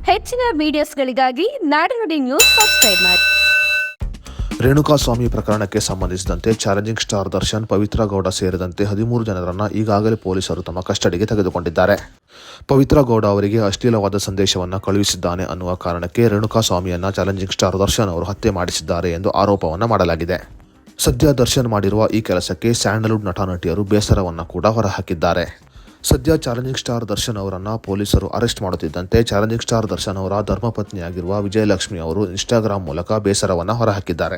ಹೆಚ್ಚಿನ ವಿಡಿಯೋಸ್ಗಳಿಗಾಗಿ ನಾಡುನುಡಿ news subscribe ಮಾಡಿ. ರೇಣುಕಾಸ್ವಾಮಿ ಪ್ರಕರಣಕ್ಕೆ ಸಂಬಂಧಿಸಿದಂತೆ ಚಾಲೆಂಜಿಂಗ್ ಸ್ಟಾರ್ ದರ್ಶನ್, ಪವಿತ್ರ ಗೌಡ ಸೇರಿದಂತೆ 13 ಜನರನ್ನು ಈಗಾಗಲೇ ಪೊಲೀಸರು ತಮ್ಮ ಕಸ್ಟಡಿಗೆ ತೆಗೆದುಕೊಂಡಿದ್ದಾರೆ. ಪವಿತ್ರ ಗೌಡ ಅವರಿಗೆ ಅಶ್ಲೀಲವಾದ ಸಂದೇಶವನ್ನು ಕಳುಹಿಸಿದ್ದಾನೆ ಅನ್ನುವ ಕಾರಣಕ್ಕೆ ರೇಣುಕಾಸ್ವಾಮಿಯನ್ನ ಚಾಲೆಂಜಿಂಗ್ ಸ್ಟಾರ್ ದರ್ಶನ್ ಅವರು ಹತ್ಯೆ ಮಾಡಿಸಿದ್ದಾರೆ ಎಂದು ಆರೋಪವನ್ನು ಮಾಡಲಾಗಿದೆ. ಸದ್ಯ ದರ್ಶನ್ ಮಾಡಿರುವ ಈ ಕೆಲಸಕ್ಕೆ ಸ್ಯಾಂಡಲ್ವುಡ್ ನಟ ನಟಿಯರು ಬೇಸರವನ್ನು ಕೂಡ ಹೊರಹಾಕಿದ್ದಾರೆ. ಸದ್ಯ ಚಾಲೆಂಜಿಂಗ್ ಸ್ಟಾರ್ ದರ್ಶನ್ ಅವರನ್ನು ಪೊಲೀಸರು ಅರೆಸ್ಟ್ ಮಾಡುತ್ತಿದ್ದಂತೆ ಚಾಲೆಂಜಿಂಗ್ ಸ್ಟಾರ್ ದರ್ಶನ್ ಅವರ ಧರ್ಮಪತ್ನಿಯಾಗಿರುವ ವಿಜಯಲಕ್ಷ್ಮಿ ಅವರು ಇನ್ಸ್ಟಾಗ್ರಾಮ್ ಮೂಲಕ ಬೇಸರವನ್ನು ಹೊರಹಾಕಿದ್ದಾರೆ.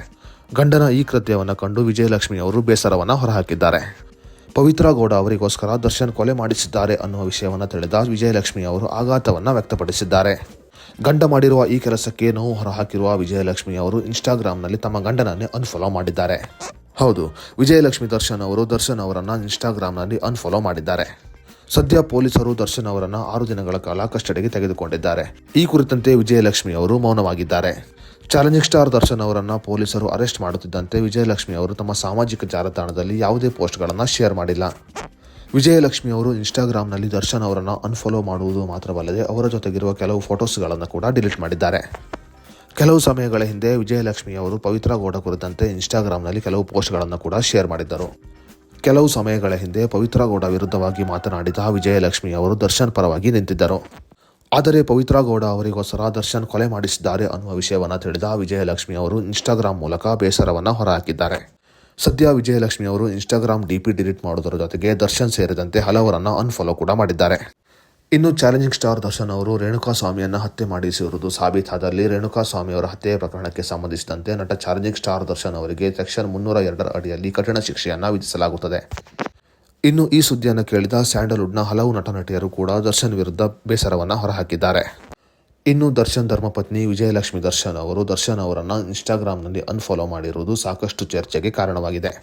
ಗಂಡನ ಈ ಕೃತ್ಯವನ್ನು ಕಂಡು ವಿಜಯಲಕ್ಷ್ಮಿ ಅವರು ಬೇಸರವನ್ನು ಹೊರಹಾಕಿದ್ದಾರೆ. ಪವಿತ್ರ ಗೌಡ ಅವರಿಗೋಸ್ಕರ ದರ್ಶನ್ ಕೊಲೆ ಮಾಡಿಸಿದ್ದಾರೆ ಅನ್ನುವ ವಿಷಯವನ್ನು ತಿಳಿದ ವಿಜಯಲಕ್ಷ್ಮಿ ಅವರು ಆಘಾತವನ್ನು ವ್ಯಕ್ತಪಡಿಸಿದ್ದಾರೆ. ಗಂಡ ಮಾಡಿರುವ ಈ ಕೆಲಸಕ್ಕೆ ನೋವು ಹೊರಹಾಕಿರುವ ವಿಜಯಲಕ್ಷ್ಮಿ ಅವರು ಇನ್ಸ್ಟಾಗ್ರಾಮ್ನಲ್ಲಿ ತಮ್ಮ ಗಂಡನನ್ನೇ ಅನ್ಫಾಲೋ ಮಾಡಿದ್ದಾರೆ. ಹೌದು, ವಿಜಯಲಕ್ಷ್ಮಿ ದರ್ಶನ್ ಅವರು ದರ್ಶನ್ ಅವರನ್ನು ಇನ್ಸ್ಟಾಗ್ರಾಮ್ನಲ್ಲಿ ಅನ್ಫಾಲೋ ಮಾಡಿದ್ದಾರೆ. ಸದ್ಯ ಪೊಲೀಸರು ದರ್ಶನ್ ಅವರನ್ನು 6 ದಿನಗಳ ಕಾಲ ಕಸ್ಟಡಿಗೆ ತೆಗೆದುಕೊಂಡಿದ್ದಾರೆ. ಈ ಕುರಿತಂತೆ ವಿಜಯಲಕ್ಷ್ಮಿ ಅವರು ಮೌನವಾಗಿದ್ದಾರೆ. ಚಾಲೆಂಜಿಂಗ್ ಸ್ಟಾರ್ ದರ್ಶನ್ ಅವರನ್ನು ಪೊಲೀಸರು ಅರೆಸ್ಟ್ ಮಾಡುತ್ತಿದ್ದಂತೆ ವಿಜಯಲಕ್ಷ್ಮಿ ಅವರು ತಮ್ಮ ಸಾಮಾಜಿಕ ಜಾಲತಾಣದಲ್ಲಿ ಯಾವುದೇ ಪೋಸ್ಟ್ಗಳನ್ನು ಶೇರ್ ಮಾಡಿಲ್ಲ. ವಿಜಯಲಕ್ಷ್ಮಿ ಅವರು ಇನ್ಸ್ಟಾಗ್ರಾಮ್ನಲ್ಲಿ ದರ್ಶನ್ ಅವರನ್ನು ಅನ್ಫಾಲೋ ಮಾಡುವುದು ಮಾತ್ರವಲ್ಲದೆ ಅವರ ಜೊತೆಗಿರುವ ಕೆಲವು ಫೋಟೋಸ್ಗಳನ್ನು ಕೂಡ ಡಿಲೀಟ್ ಮಾಡಿದ್ದಾರೆ. ಕೆಲವು ಸಮಯಗಳ ಹಿಂದೆ ವಿಜಯಲಕ್ಷ್ಮಿ ಅವರು ಪವಿತ್ರ ಗೌಡ ಕುರಿತಂತೆ ಇನ್ಸ್ಟಾಗ್ರಾಮ್ನಲ್ಲಿ ಕೆಲವು ಪೋಸ್ಟ್ಗಳನ್ನು ಕೂಡ ಶೇರ್ ಮಾಡಿದ್ದರು. ಕೆಲವು ಸಮಯಗಳ ಹಿಂದೆ ಪವಿತ್ರ ಗೌಡ ವಿರುದ್ಧವಾಗಿ ಮಾತನಾಡಿದ ವಿಜಯಲಕ್ಷ್ಮಿ ಅವರು ದರ್ಶನ್ ಪರವಾಗಿ ನಿಂತಿದ್ದರು. ಆದರೆ ಪವಿತ್ರ ಗೌಡ ಅವರಿಗೋಸ್ಕರ ದರ್ಶನ್ ಕೊಲೆ ಮಾಡಿಸಿದ್ದಾರೆ ಅನ್ನುವ ವಿಷಯವನ್ನು ತಿಳಿದ ವಿಜಯಲಕ್ಷ್ಮಿ ಅವರು ಇನ್ಸ್ಟಾಗ್ರಾಮ್ ಮೂಲಕ ಬೇಸರವನ್ನು ಹೊರಹಾಕಿದ್ದಾರೆ. ಸದ್ಯ ವಿಜಯಲಕ್ಷ್ಮಿ ಅವರು ಇನ್ಸ್ಟಾಗ್ರಾಮ್ ಡಿಪಿ ಡಿಲೀಟ್ ಮಾಡುವುದರ ಜೊತೆಗೆ ದರ್ಶನ್ ಸೇರಿದಂತೆ ಹಲವರನ್ನು ಅನ್ಫಾಲೋ ಕೂಡ ಮಾಡಿದ್ದಾರೆ. ಇನ್ನು ಚಾಲೆಂಜಿಂಗ್ ಸ್ಟಾರ್ ದರ್ಶನ್ ಅವರು ರೇಣುಕಾಸ್ವಾಮಿಯನ್ನು ಹತ್ಯೆ ಮಾಡಿಸಿರುವುದು ಸಾಬೀತಾದಲ್ಲಿ ರೇಣುಕಾಸ್ವಾಮಿ ಅವರ ಹತ್ಯೆ ಪ್ರಕರಣಕ್ಕೆ ಸಂಬಂಧಿಸಿದಂತೆ ನಟ ಚಾಲೆಂಜಿಂಗ್ ಸ್ಟಾರ್ ದರ್ಶನ್ ಅವರಿಗೆ ಸೆಕ್ಷನ್ 302 ಅಡಿಯಲ್ಲಿ ಕಠಿಣ ಶಿಕ್ಷೆಯನ್ನು ವಿಧಿಸಲಾಗುತ್ತದೆ. ಇನ್ನು ಈ ಸುದ್ದಿಯನ್ನು ಕೇಳಿದ ಸ್ಯಾಂಡಲ್ವುಡ್ನ ಹಲವು ನಟ ನಟಿಯರು ಕೂಡ ದರ್ಶನ್ ವಿರುದ್ಧ ಬೇಸರವನ್ನು ಹೊರಹಾಕಿದ್ದಾರೆ. ಇನ್ನು ದರ್ಶನ್ ಧರ್ಮಪತ್ನಿ ವಿಜಯಲಕ್ಷ್ಮಿ ದರ್ಶನ್ ಅವರು ದರ್ಶನ್ ಅವರನ್ನು ಇನ್ಸ್ಟಾಗ್ರಾಮ್ನಲ್ಲಿ ಅನ್ಫಾಲೋ ಮಾಡಿರುವುದು ಸಾಕಷ್ಟು ಚರ್ಚೆಗೆ ಕಾರಣವಾಗಿದೆ.